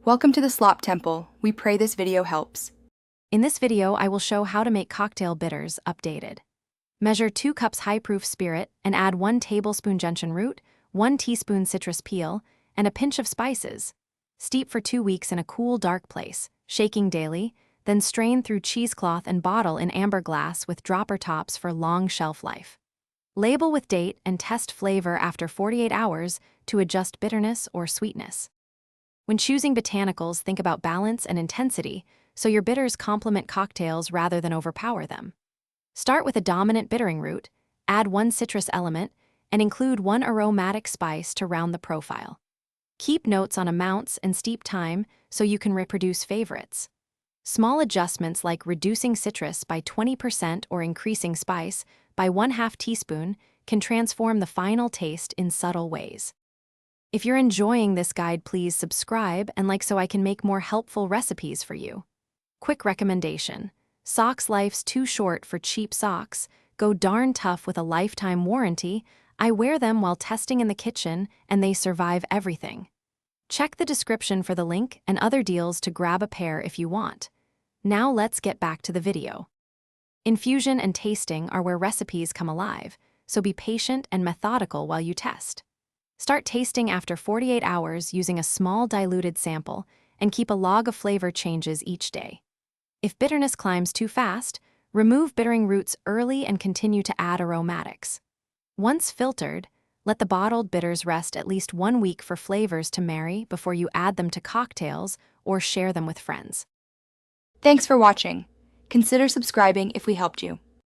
Welcome to the Slop Temple. We pray this video helps. In this video, I will show how to make cocktail bitters updated. Measure 2 cups high-proof spirit and add 1 tablespoon gentian root, 1 teaspoon citrus peel, and a pinch of spices. Steep for 2 weeks in a cool, dark place, shaking daily, then strain through cheesecloth and bottle in amber glass with dropper tops for long shelf life. Label with date and test flavor after 48 hours to adjust bitterness or sweetness. When choosing botanicals, think about balance and intensity, so your bitters complement cocktails rather than overpower them. Start with a dominant bittering root, add 1 citrus element, and include 1 aromatic spice to round the profile. Keep notes on amounts and steep time so you can reproduce favorites. Small adjustments like reducing citrus by 20% or increasing spice by 1/2 teaspoon can transform the final taste in subtle ways. If you're enjoying this guide, please subscribe and like so I can make more helpful recipes for you. Quick recommendation: socks life's too short for cheap socks. Go darn tough with a lifetime warranty. I wear them while testing in the kitchen and they survive everything. Check the description for the link and other deals to grab a pair if you want. Now let's get back to the video. Infusion and tasting are where recipes come alive, so be patient and methodical while you test. Start tasting after 48 hours using a small diluted sample and keep a log of flavor changes each day. If bitterness climbs too fast, remove bittering roots early and continue to add aromatics. Once filtered, let the bottled bitters rest at least 1 week for flavors to marry before you add them to cocktails or share them with friends. Thanks for watching. Consider subscribing if we helped you.